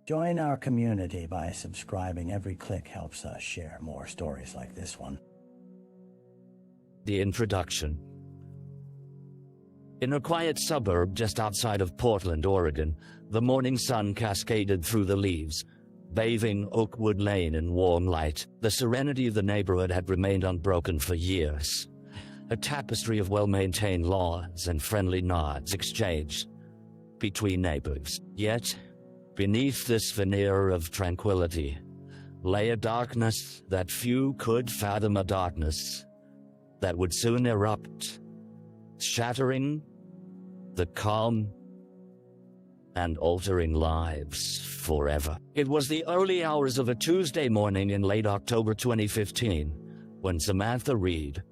Join our community by subscribing. Every click helps us share more stories like this one. The introduction. In a quiet suburb just outside of Portland, Oregon, the morning sun cascaded through the leaves, bathing Oakwood Lane in warm light. The serenity of the neighborhood had remained unbroken for years. A tapestry of well-maintained lawns and friendly nods exchanged between neighbors. Yet, beneath this veneer of tranquility, lay a darkness that few could fathom, a darkness that would soon erupt, shattering the calm and altering lives forever. It was the early hours of a Tuesday morning in late October 2015 when Samantha Reed,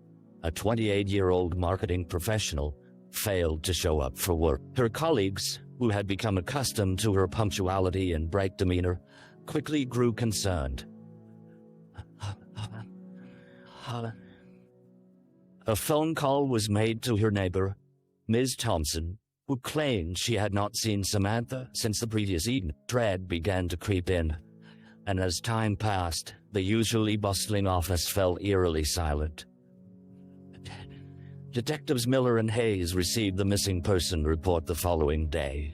a 28-year-old marketing professional, failed to show up for work. Her colleagues, who had become accustomed to her punctuality and bright demeanor, quickly grew concerned. A phone call was made to her neighbor, Ms. Thompson, who claimed she had not seen Samantha since the previous evening. Dread began to creep in, and as time passed, the usually bustling office fell eerily silent. Detectives Miller and Hayes received the missing person report the following day.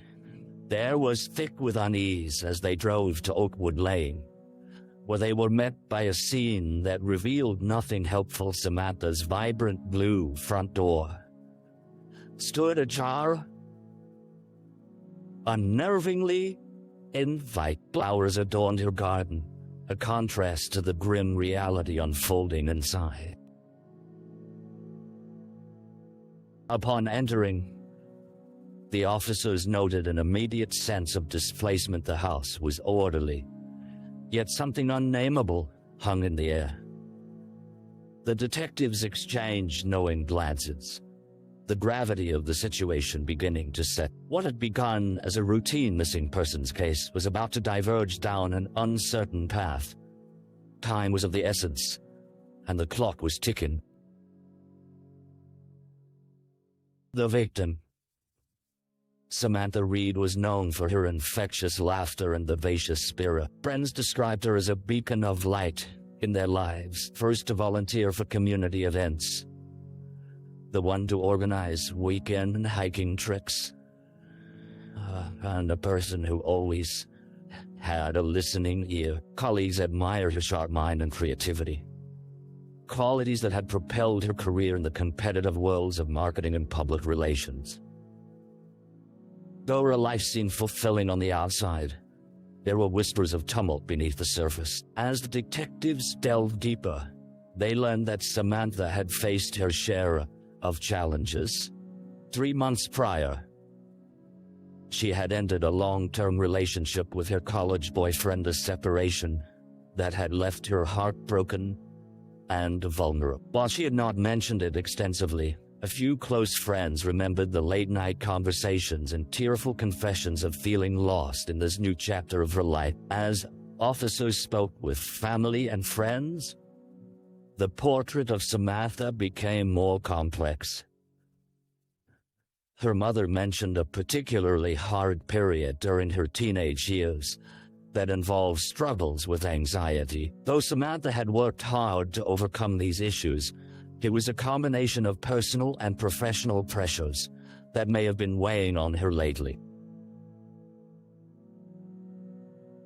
The air was thick with unease as they drove to Oakwood Lane, where they were met by a scene that revealed nothing helpful. Samantha's vibrant blue front door stood ajar, unnervingly inviting. Flowers adorned her garden, a contrast to the grim reality unfolding inside. Upon entering, the officers noted an immediate sense of displacement. The house was orderly, yet something unnameable hung in the air. The detectives exchanged knowing glances, the gravity of the situation beginning to set. What had begun as a routine missing persons case was about to diverge down an uncertain path. Time was of the essence, and the clock was ticking. The victim, Samantha Reed, was known for her infectious laughter and vivacious spirit. Friends described her as a beacon of light in their lives, first to volunteer for community events, the one to organize weekend hiking trips, and a person who always had a listening ear. Colleagues admired her sharp mind and creativity, qualities that had propelled her career in the competitive worlds of marketing and public relations. Though her life seemed fulfilling on the outside, there were whispers of tumult beneath the surface. As the detectives delved deeper, they learned that Samantha had faced her share of challenges. 3 months prior, she had ended a long-term relationship with her college boyfriend, a separation that had left her heartbroken and vulnerable. While she had not mentioned it extensively, a few close friends remembered the late-night conversations and tearful confessions of feeling lost in this new chapter of her life. As officers spoke with family and friends, the portrait of Samantha became more complex. Her mother mentioned a particularly hard period during her teenage years that involved struggles with anxiety. Though Samantha had worked hard to overcome these issues, it was a combination of personal and professional pressures that may have been weighing on her lately.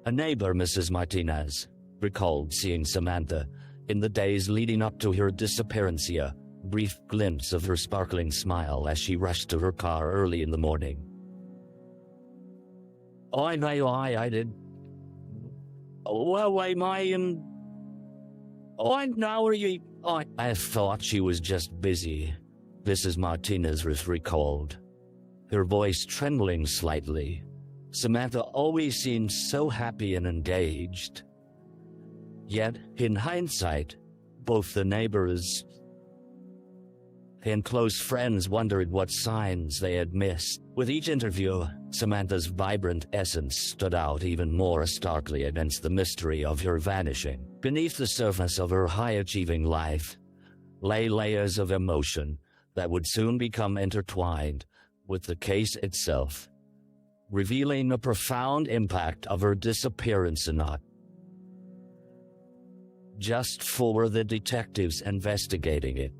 A neighbor, Mrs. Martinez, recalled seeing Samantha in the days leading up to her disappearance, a brief glimpse of her sparkling smile as she rushed to her car early in the morning. I did. Well, I thought she was just busy, Mrs. Martinez recalled, her voice trembling slightly. Samantha always seemed so happy and engaged. Yet, in hindsight, both the neighbors and close friends wondered what signs they had missed. With each interview, Samantha's vibrant essence stood out even more starkly against the mystery of her vanishing. Beneath the surface of her high-achieving life lay layers of emotion that would soon become intertwined with the case itself. revealing a profound impact of her disappearance not just for the detectives investigating it,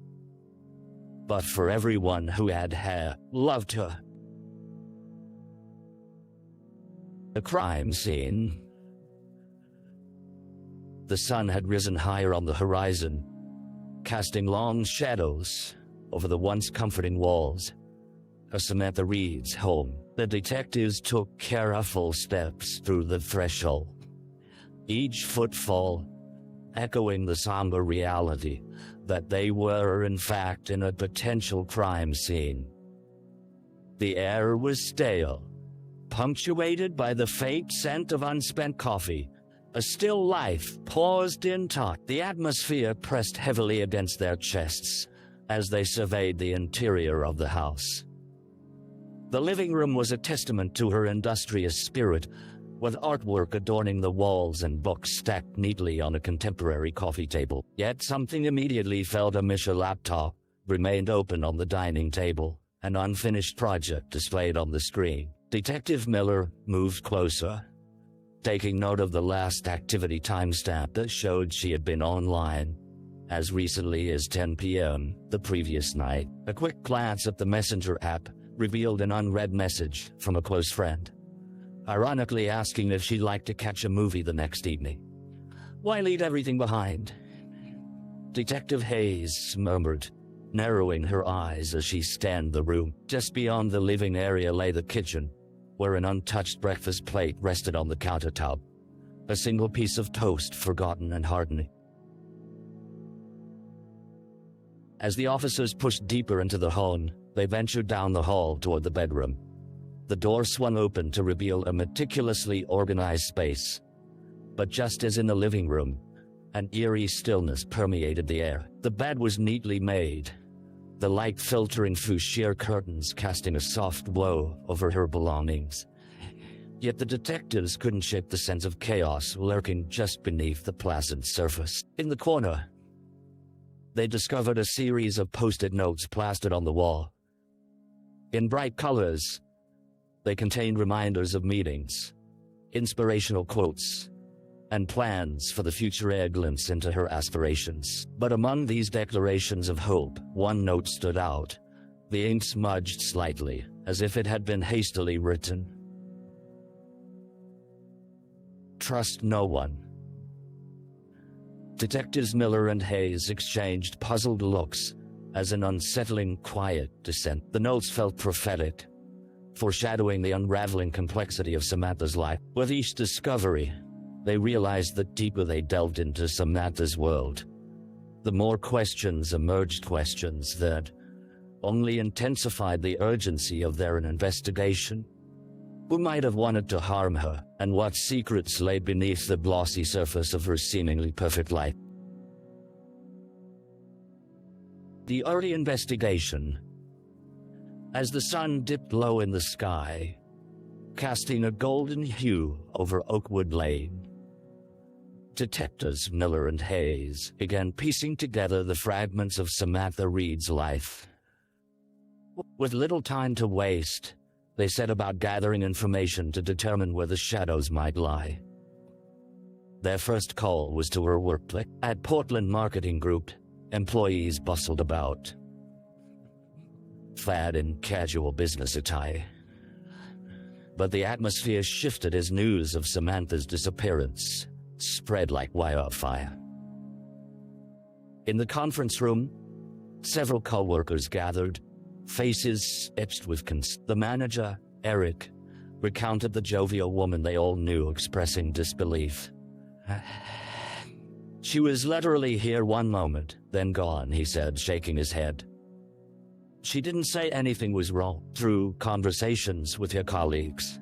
but for everyone who had loved her. The crime scene. The sun had risen higher on the horizon, casting long shadows over the once comforting walls of Samantha Reed's home. The detectives took careful steps through the threshold, each footfall echoing the somber reality that they were in fact in a potential crime scene. The air was stale, punctuated by the faint scent of unspent coffee. A still life paused in thought. The atmosphere pressed heavily against their chests as they surveyed the interior of the house. The living room was a testament to her industrious spirit, with artwork adorning the walls and books stacked neatly on a contemporary coffee table. Yet something immediately felt amiss. A laptop remained open on the dining table, an unfinished project displayed on the screen. Detective Miller moved closer, taking note of the last activity timestamp that showed she had been online as recently as 10 p.m. the previous night. A quick glance at the Messenger app revealed an unread message from a close friend, ironically asking if she'd like to catch a movie the next evening. "Why leave everything behind?" Detective Hayes murmured, narrowing her eyes as she scanned the room. Just beyond the living area lay the kitchen, where an untouched breakfast plate rested on the countertop, a single piece of toast forgotten and hardening. As the officers pushed deeper into the home, they ventured down the hall toward the bedroom. The door swung open to reveal a meticulously organized space. But just as in the living room, an eerie stillness permeated the air. The bed was neatly made, the light filtering through sheer curtains, casting a soft glow over her belongings. Yet the detectives couldn't shake the sense of chaos lurking just beneath the placid surface. In the corner, they discovered a series of post-it notes plastered on the wall. In bright colors, they contained reminders of meetings, inspirational quotes, and plans for the future. A glimpse into her aspirations. But among these declarations of hope, one note stood out, the ink smudged slightly, as if it had been hastily written. "Trust no one." Detectives Miller and Hayes exchanged puzzled looks as an unsettling quiet descent. The notes felt prophetic, foreshadowing the unraveling complexity of Samantha's life. With each discovery, they realized that deeper they delved into Samantha's world, the more questions emerged, questions that only intensified the urgency of their investigation. Who might have wanted to harm her, and what secrets lay beneath the glossy surface of her seemingly perfect life? The early investigation. As the sun dipped low in the sky, casting a golden hue over Oakwood Lane, Detectives Miller and Hayes began piecing together the fragments of Samantha Reed's life. With little time to waste, they set about gathering information to determine where the shadows might lie. Their first call was to her workplace. At Portland Marketing Group, employees bustled about, clad in casual business attire. But the atmosphere shifted as news of Samantha's disappearance spread like wildfire. In the conference room, several co-workers gathered, faces etched with concern. The manager, Eric, recounted the jovial woman they all knew, expressing disbelief. "She was literally here one moment, then gone," he said, shaking his head. "She didn't say anything was wrong." Through conversations with her colleagues,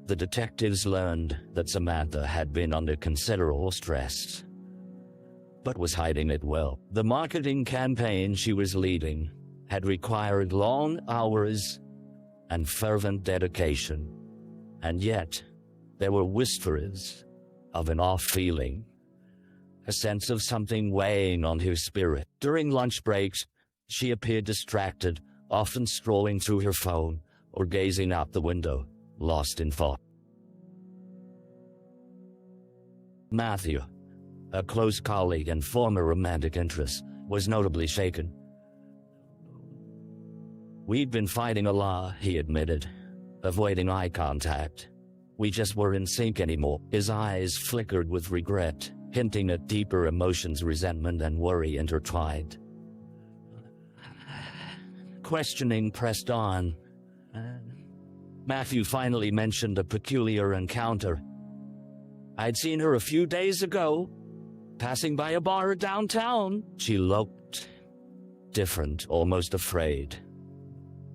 the detectives learned that Samantha had been under considerable stress, but was hiding it well. The marketing campaign she was leading had required long hours and fervent dedication, and yet there were whispers of an off feeling, a sense of something weighing on her spirit. During lunch breaks, she appeared distracted, often scrolling through her phone or gazing out the window, lost in thought. Matthew, a close colleague and former romantic interest, was notably shaken. "We'd been fighting a lot," he admitted, avoiding eye contact. "We just weren't in sync anymore." His eyes flickered with regret, hinting at deeper emotions, resentment and worry intertwined. Questioning pressed on. Matthew finally mentioned a peculiar encounter. "I'd seen her a few days ago, passing by a bar downtown." She looked different, almost afraid.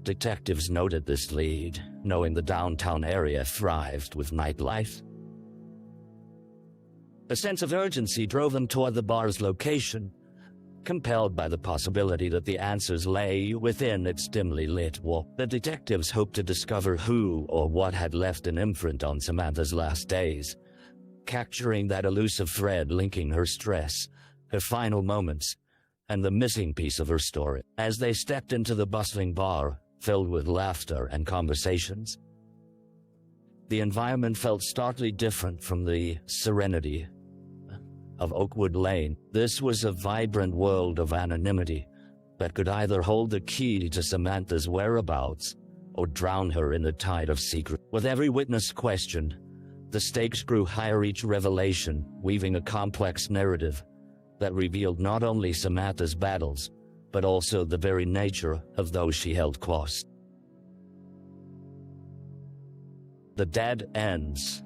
Detectives noted this lead, knowing the downtown area thrived with nightlife. A sense of urgency drove them toward the bar's location, compelled by the possibility that the answers lay within its dimly lit wall. The detectives hoped to discover who or what had left an imprint on Samantha's last days, capturing that elusive thread linking her stress, her final moments, and the missing piece of her story. As they stepped into the bustling bar, filled with laughter and conversations, the environment felt starkly different from the serenity of Oakwood Lane. This was a vibrant world of anonymity that could either hold the key to Samantha's whereabouts or drown her in the tide of secret. With every witness questioned, the stakes grew higher, each revelation weaving a complex narrative that revealed not only Samantha's battles, but also the very nature of those she held close. The dead ends.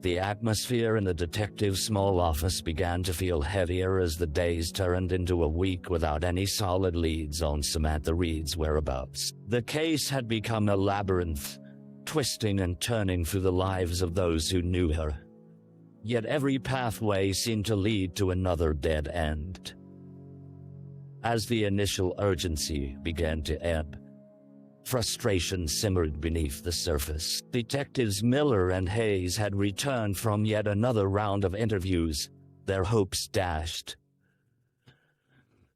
The atmosphere in the detective's small office began to feel heavier as the days turned into a week without any solid leads on Samantha Reed's whereabouts. The case had become a labyrinth, twisting and turning through the lives of those who knew her. Yet every pathway seemed to lead to another dead end. As the initial urgency began to ebb, frustration simmered beneath the surface. Detectives Miller and Hayes had returned from yet another round of interviews, their hopes dashed.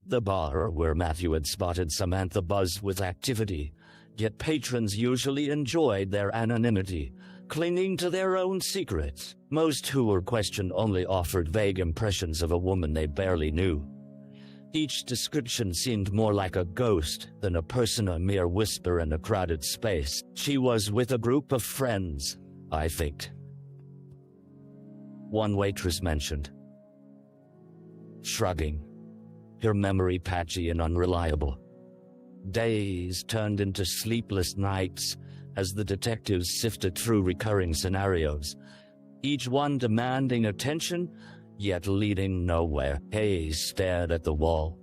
The bar where Matthew had spotted Samantha buzzed with activity, yet patrons usually enjoyed their anonymity, clinging to their own secrets. Most who were questioned only offered vague impressions of a woman they barely knew. Each description seemed more like a ghost than a person, a mere whisper in a crowded space. "She was with a group of friends, I think," one waitress mentioned, shrugging, her memory patchy and unreliable. Days turned into sleepless nights as the detectives sifted through recurring scenarios, each one demanding attention, yet leading nowhere. Hayes stared at the wall,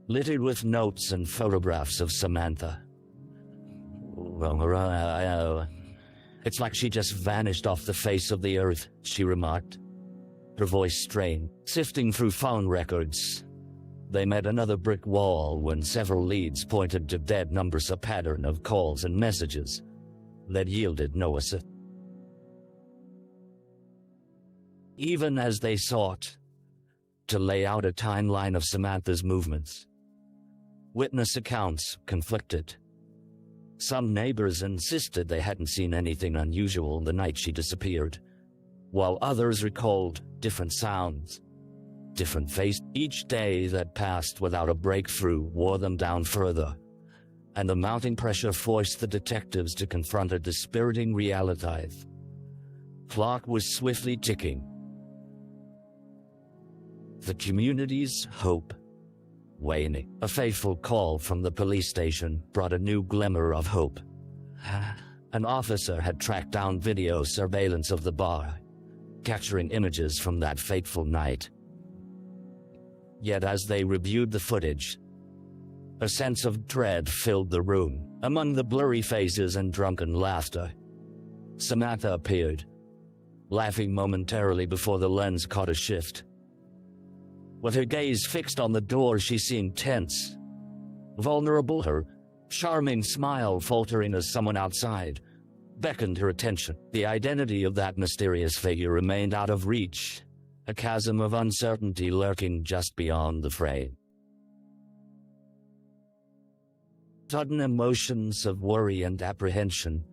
littered with notes and photographs of Samantha. "It's like she just vanished off the face of the earth," she remarked, her voice strained. Sifting through phone records, they met another brick wall when several leads pointed to dead numbers, a pattern of calls and messages that yielded no assist. Even as they sought to lay out a timeline of Samantha's movements, witness accounts conflicted. Some neighbors insisted they hadn't seen anything unusual the night she disappeared, while others recalled different sounds, different faces. Each day that passed without a breakthrough wore them down further, and the mounting pressure forced the detectives to confront a dispiriting reality. Clock was swiftly ticking. The community's hope waning. A fateful call from the police station brought a new glimmer of hope. An officer had tracked down video surveillance of the bar, capturing images from that fateful night. Yet as they reviewed the footage, a sense of dread filled the room. Among the blurry faces and drunken laughter, Samantha appeared, laughing momentarily before the lens caught a shift. With her gaze fixed on the door, she seemed tense, vulnerable, her charming smile faltering as someone outside beckoned her attention. The identity of that mysterious figure remained out of reach, a chasm of uncertainty lurking just beyond the frame. Sudden emotions of worry and apprehension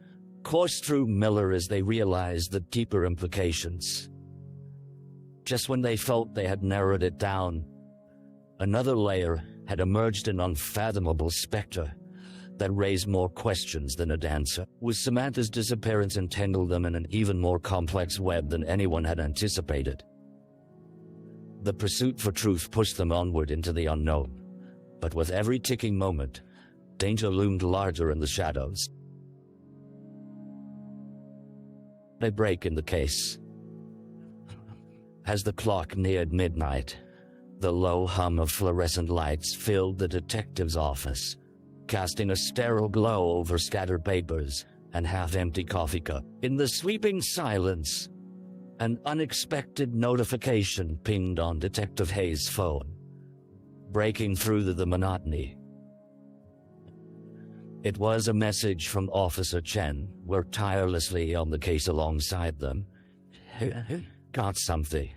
coursed through Miller as they realized the deeper implications. Just when they felt they had narrowed it down, another layer had emerged, an unfathomable specter that raised more questions than it answered. Was Samantha's disappearance entangled them in an even more complex web than anyone had anticipated? The pursuit for truth pushed them onward into the unknown, but with every ticking moment, danger loomed larger in the shadows. A break in the case. As the clock neared midnight, the low hum of fluorescent lights filled the detective's office, casting a sterile glow over scattered papers and half-empty coffee cup. In the sweeping silence, an unexpected notification pinged on Detective Hayes' phone, breaking through the monotony. It was a message from Officer Chen, worked tirelessly on the case alongside them. Got something.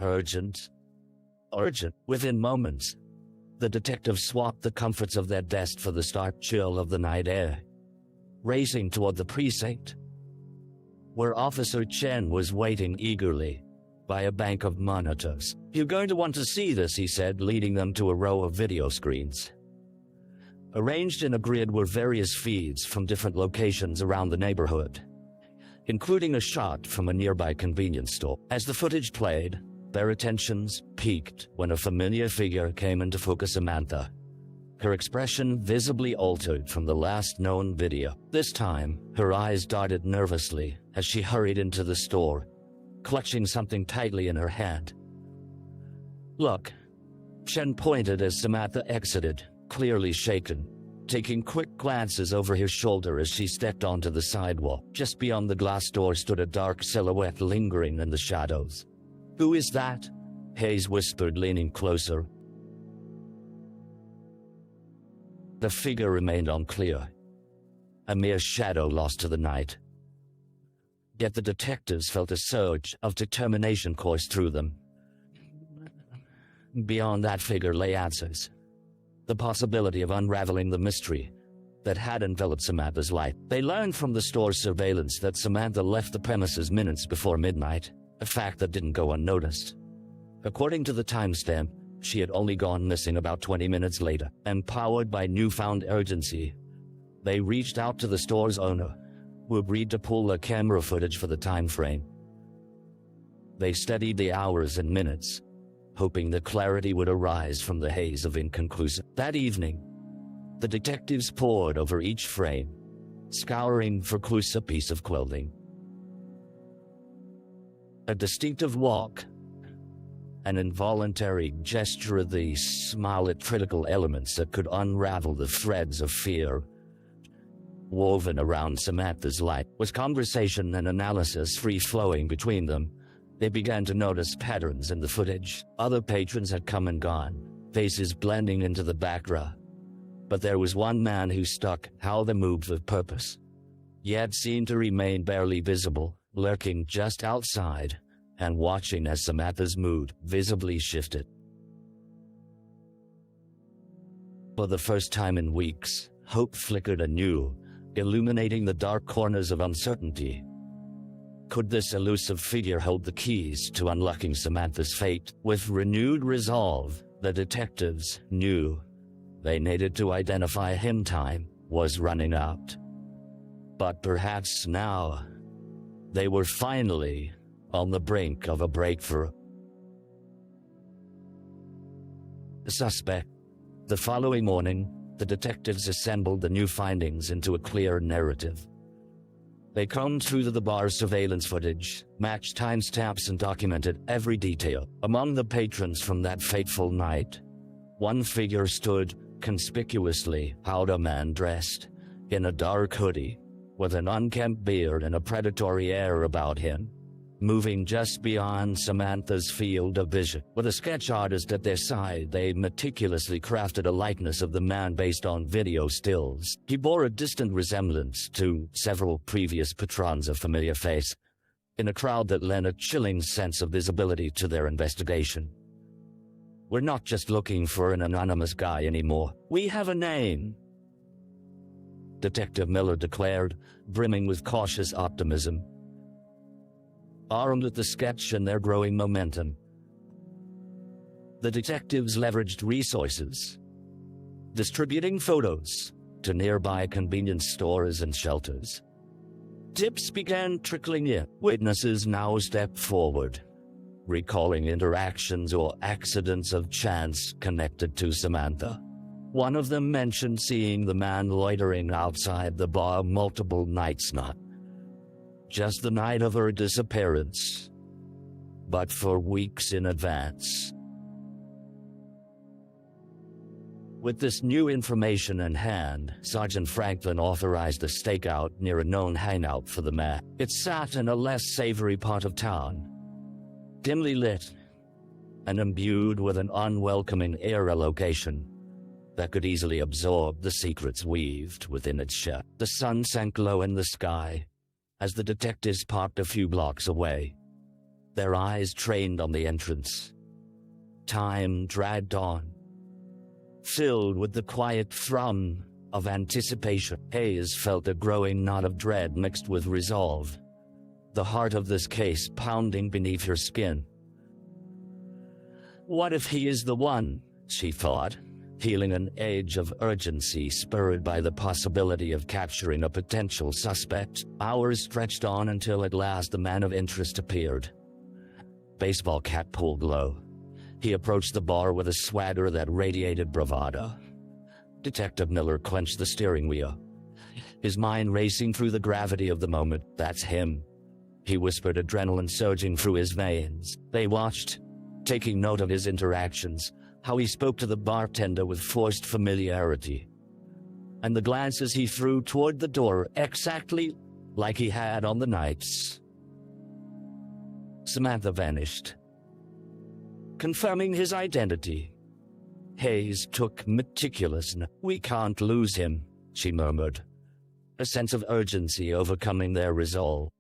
Urgent. Urgent. Within moments, the detective swapped the comforts of their desk for the stark chill of the night air, racing toward the precinct, where Officer Chen was waiting eagerly by a bank of monitors. "You're going to want to see this," he said, leading them to a row of video screens. Arranged in a grid were various feeds from different locations around the neighborhood, including a shot from a nearby convenience store. As the footage played, their attentions peaked when a familiar figure came into focus. Samantha, her expression visibly altered from the last known video. This time, her eyes darted nervously as she hurried into the store, clutching something tightly in her hand. "Look," Chen pointed as Samantha exited, clearly shaken, taking quick glances over his shoulder as she stepped onto the sidewalk. Just beyond the glass door stood a dark silhouette lingering in the shadows. "Who is that?" Hayes whispered, leaning closer. The figure remained unclear, a mere shadow lost to the night. Yet the detectives felt a surge of determination course through them. Beyond that figure lay answers, the possibility of unraveling the mystery that had enveloped Samantha's life. They learned from the store's surveillance that Samantha left the premises minutes before midnight, a fact that didn't go unnoticed. According to the timestamp, she had only gone missing about 20 minutes later. Empowered by newfound urgency, they reached out to the store's owner, who agreed to pull the camera footage for the time frame. They studied the hours and minutes, hoping that clarity would arise from the haze of inconclusive. That evening, the detectives pored over each frame, scouring for clues. A piece of clothing, a distinctive walk, an involuntary gesture, the smile at critical elements that could unravel the threads of fear woven around Samantha's life. With conversation and analysis free-flowing between them, they began to notice patterns in the footage. Other patrons had come and gone, faces blending into the background. But there was one man who stuck, how they moved with purpose, yet seemed to remain barely visible, lurking just outside and watching as Samantha's mood visibly shifted. For the first time in weeks, hope flickered anew, illuminating the dark corners of uncertainty. Could this elusive figure hold the keys to unlocking Samantha's fate? With renewed resolve, the detectives knew they needed to identify him. Time was running out. But perhaps now, they were finally on the brink of a breakthrough. The suspect. The following morning, the detectives assembled the new findings into a clear narrative. They combed through the bar's surveillance footage, matched timestamps, and documented every detail. Among the patrons from that fateful night, one figure stood conspicuously, a man dressed in a dark hoodie, with an unkempt beard and a predatory air about him, moving just beyond Samantha's field of vision. With a sketch artist at their side, they meticulously crafted a likeness of the man based on video stills. He bore a distant resemblance to several previous patrons of familiar face, in a crowd that lent a chilling sense of visibility to their investigation. "We're not just looking for an anonymous guy anymore. We have a name," Detective Miller declared, brimming with cautious optimism. Armed with the sketch and their growing momentum, the detectives leveraged resources, distributing photos to nearby convenience stores and shelters. Tips began trickling in. Witnesses now stepped forward, recalling interactions or accidents of chance connected to Samantha. One of them mentioned seeing the man loitering outside the bar multiple nights, not just the night of her disappearance, but for weeks in advance. With this new information in hand, Sergeant Franklin authorized a stakeout near a known hangout for the man. It sat in a less savory part of town, dimly lit and imbued with an unwelcoming air location that could easily absorb the secrets weaved within its shell. The sun sank low in the sky as the detectives parked a few blocks away, their eyes trained on the entrance. Time dragged on, filled with the quiet thrum of anticipation. Hayes felt a growing knot of dread mixed with resolve, the heart of this case pounding beneath her skin. What if he is the one, she thought, feeling an edge of urgency spurred by the possibility of capturing a potential suspect. Hours stretched on until at last the man of interest appeared. Baseball cap pulled low, he approached the bar with a swagger that radiated bravado. Detective Miller clenched the steering wheel, his mind racing through the gravity of the moment. That's him, he whispered, adrenaline surging through his veins. They watched, taking note of his interactions, how he spoke to the bartender with forced familiarity, and the glances he threw toward the door, exactly like he had on the nights. Samantha vanished, confirming his identity. Hayes took meticulous note. We can't lose him, she murmured, a sense of urgency overcoming their resolve.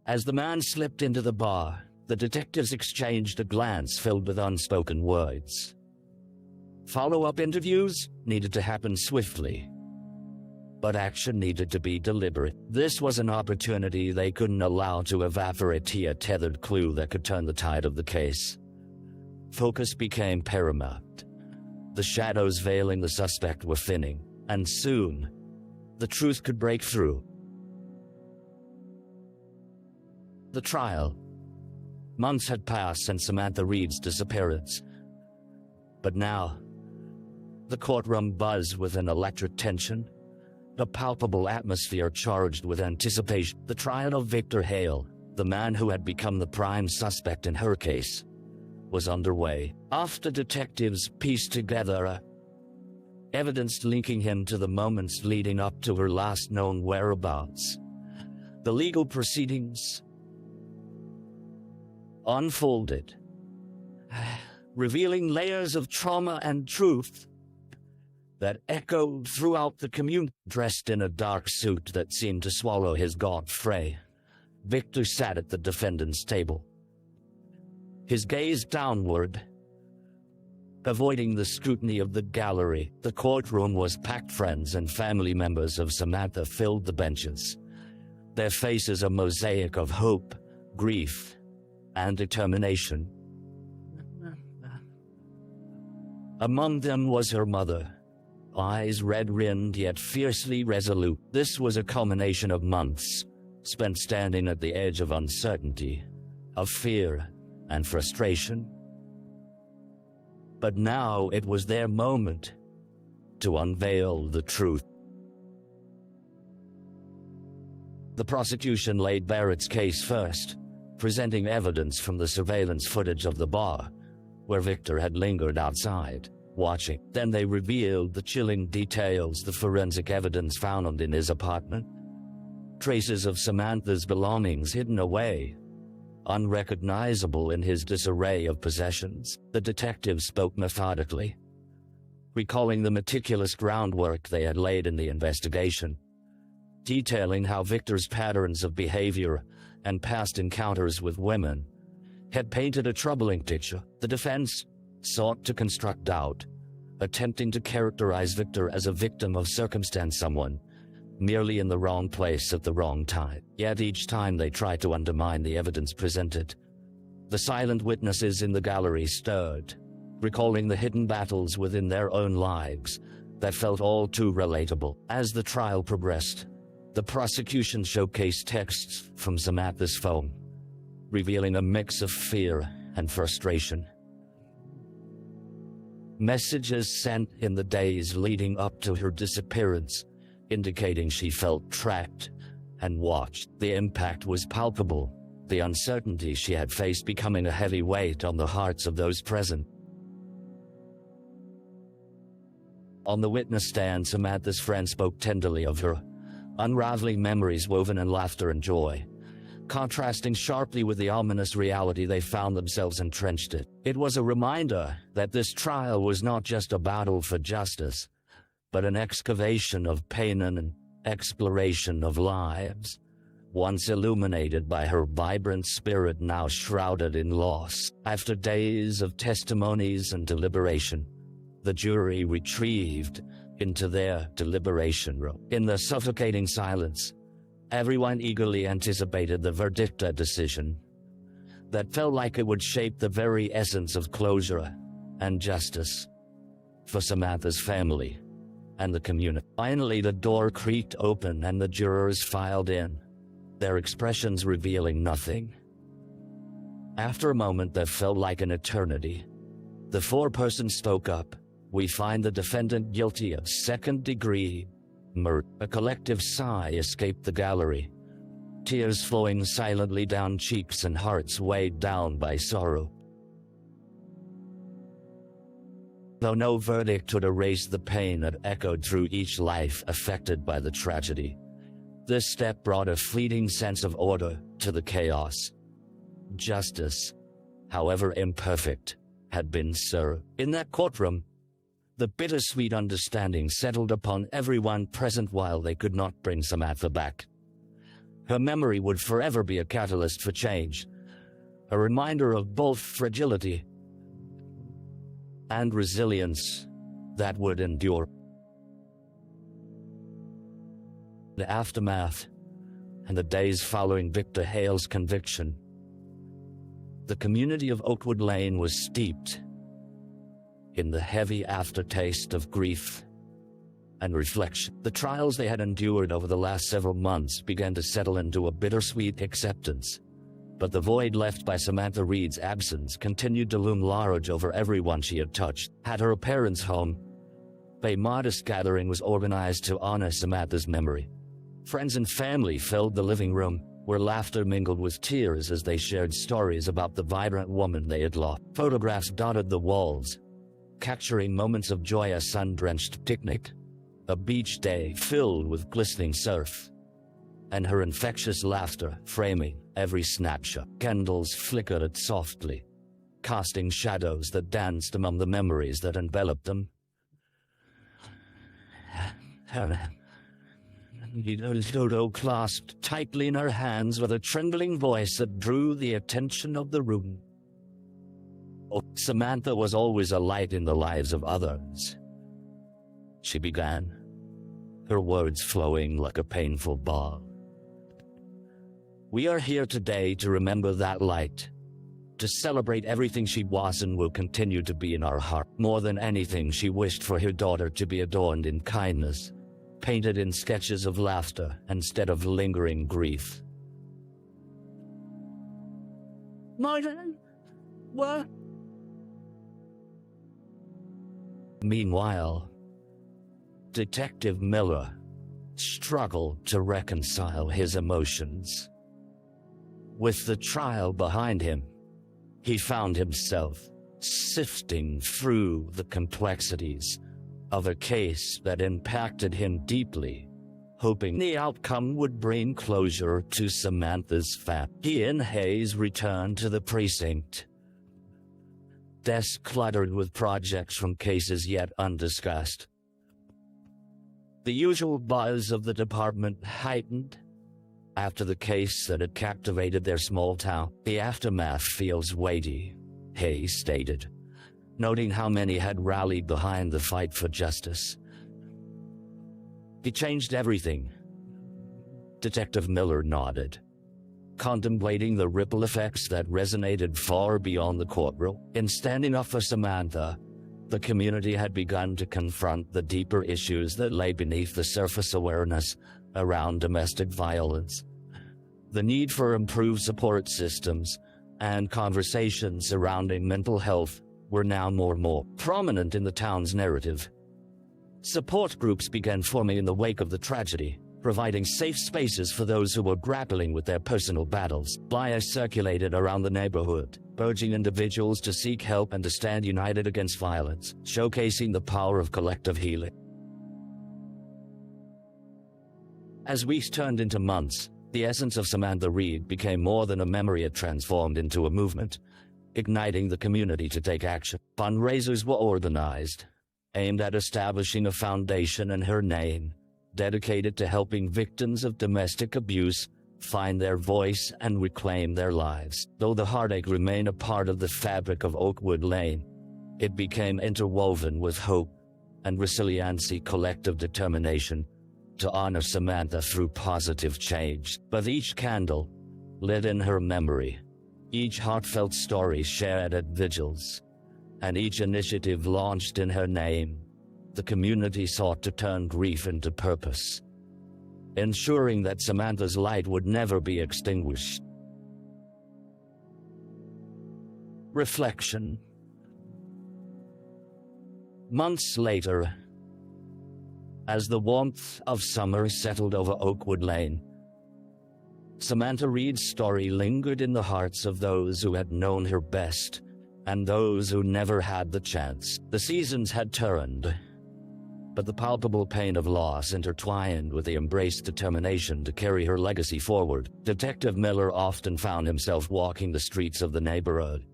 As the man slipped into the bar, the detectives exchanged a glance filled with unspoken words. Follow-up interviews needed to happen swiftly, but action needed to be deliberate. This was an opportunity they couldn't allow to evaporate, a tethered clue that could turn the tide of the case. Focus became paramount. The shadows veiling the suspect were thinning, and soon, the truth could break through. The trial. Months had passed since Samantha Reed's disappearance. But now, the courtroom buzzed with an electric tension, a palpable atmosphere charged with anticipation. The trial of Victor Hale, the man who had become the prime suspect in her case, was underway. After detectives pieced together evidence linking him to the moments leading up to her last known whereabouts, the legal proceedings unfolded, revealing layers of trauma and truth that echoed throughout the community. Dressed in a dark suit that seemed to swallow his gaunt frame, Victor sat at the defendant's table, his gaze downward, avoiding the scrutiny of the gallery. The courtroom was packed. Friends and family members of Samantha filled the benches, their faces a mosaic of hope, grief, and determination. Among them was her mother, eyes red-rimmed yet fiercely resolute. This was a culmination of months spent standing at the edge of uncertainty, of fear and frustration. But now it was their moment to unveil the truth. The prosecution laid bare its case first, presenting evidence from the surveillance footage of the bar, where Victor had lingered outside, watching. Then they revealed the chilling details, the forensic evidence found in his apartment, traces of Samantha's belongings hidden away, unrecognizable in his disarray of possessions. The detectives spoke methodically, recalling the meticulous groundwork they had laid in the investigation, detailing how Victor's patterns of behavior and past encounters with women had painted a troubling picture. The defense sought to construct doubt, attempting to characterize Victor as a victim of circumstance, someone merely in the wrong place at the wrong time. Yet each time they tried to undermine the evidence presented, the silent witnesses in the gallery stirred, recalling the hidden battles within their own lives that felt all too relatable. As the trial progressed, the prosecution showcased texts from Samantha's phone, revealing a mix of fear and frustration. Messages sent in the days leading up to her disappearance, indicating she felt tracked and watched. The impact was palpable, the uncertainty she had faced becoming a heavy weight on the hearts of those present. On the witness stand, Samantha's friend spoke tenderly of her unraveling memories woven in laughter and joy, contrasting sharply with the ominous reality they found themselves entrenched in. It was a reminder that this trial was not just a battle for justice, but an excavation of pain and an exploration of lives, once illuminated by her vibrant spirit, now shrouded in loss. After days of testimonies and deliberation, the jury retrieved into their deliberation room. In the suffocating silence, everyone eagerly anticipated the verdict, a decision that felt like it would shape the very essence of closure and justice for Samantha's family and the community. Finally, the door creaked open and the jurors filed in, their expressions revealing nothing. After a moment that felt like an eternity, the foreperson spoke up. "We find the defendant guilty of second-degree murder." A collective sigh escaped the gallery, tears flowing silently down cheeks and hearts weighed down by sorrow. Though no verdict would erase the pain that echoed through each life affected by the tragedy, this step brought a fleeting sense of order to the chaos. Justice, however imperfect, had been served. In that courtroom, the bittersweet understanding settled upon everyone present. While they could not bring Samantha back, her memory would forever be a catalyst for change, a reminder of both fragility and resilience that would endure. The aftermath and the days following Victor Hale's conviction, the community of Oakwood Lane was steeped in the heavy aftertaste of grief and reflection. The trials they had endured over the last several months began to settle into a bittersweet acceptance, but the void left by Samantha Reed's absence continued to loom large over everyone she had touched. At her parents' home, a modest gathering was organized to honor Samantha's memory. Friends and family filled the living room, where laughter mingled with tears as they shared stories about the vibrant woman they had lost. Photographs dotted the walls, capturing moments of joy: a sun-drenched picnic, a beach day filled with glistening surf, and her infectious laughter framing every snapshot. Candles flickered softly, casting shadows that danced among the memories that enveloped them. Dodo clasped tightly in her hands with a trembling voice that drew the attention of the room. Oh, Samantha was always a light in the lives of others, she began, her words flowing like a painful ball. We are here today to remember that light, to celebrate everything she was and will continue to be in our heart. More than anything, she wished for her daughter to be adorned in kindness, painted in sketches of laughter instead of lingering grief. Martin, what? Meanwhile, Detective Miller struggled to reconcile his emotions. With the trial behind him, he found himself sifting through the complexities of a case that impacted him deeply, hoping the outcome would bring closure to Samantha's family. He and Hayes returned to the precinct, desk cluttered with projects from cases yet undiscussed. The usual buzz of the department heightened after the case that had captivated their small town. The aftermath feels weighty, Hayes stated, noting how many had rallied behind the fight for justice. "It changed everything." Detective Miller nodded, contemplating the ripple effects that resonated far beyond the courtroom. In standing up for Samantha, the community had begun to confront the deeper issues that lay beneath the surface awareness around domestic violence. The need for improved support systems and conversations surrounding mental health were now more and more prominent in the town's narrative. Support groups began forming in the wake of the tragedy, providing safe spaces for those who were grappling with their personal battles. Flyers circulated around the neighborhood, urging individuals to seek help and to stand united against violence, showcasing the power of collective healing. As weeks turned into months, the essence of Samantha Reed became more than a memory. It transformed into a movement, igniting the community to take action. Fundraisers were organized, aimed at establishing a foundation in her name, dedicated to helping victims of domestic abuse find their voice and reclaim their lives. Though the heartache remained a part of the fabric of Oakwood Lane, it became interwoven with hope and resiliency, collective determination to honor Samantha through positive change. With each candle lit in her memory, each heartfelt story shared at vigils, and each initiative launched in her name, the community sought to turn grief into purpose, ensuring that Samantha's light would never be extinguished. Reflection. Months later, as the warmth of summer settled over Oakwood Lane, Samantha Reed's story lingered in the hearts of those who had known her best and those who never had the chance. The seasons had turned, but the palpable pain of loss intertwined with the embraced determination to carry her legacy forward. Detective Miller often found himself walking the streets of the neighborhood,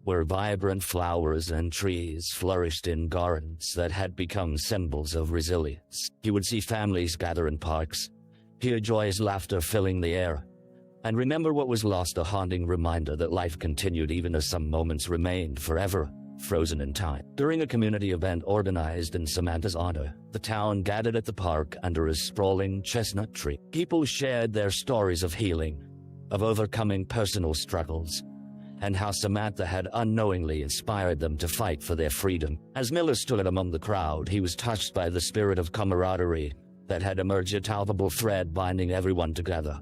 where vibrant flowers and trees flourished in gardens that had become symbols of resilience. He would see families gather in parks, hear joyous laughter filling the air, and remember what was lost, a haunting reminder that life continued even as some moments remained forever frozen in time. During a community event organized in Samantha's honor, the town gathered at the park under a sprawling chestnut tree. People shared their stories of healing, of overcoming personal struggles, and how Samantha had unknowingly inspired them to fight for their freedom. As Miller stood among the crowd, he was touched by the spirit of camaraderie that had emerged, a palpable thread binding everyone together.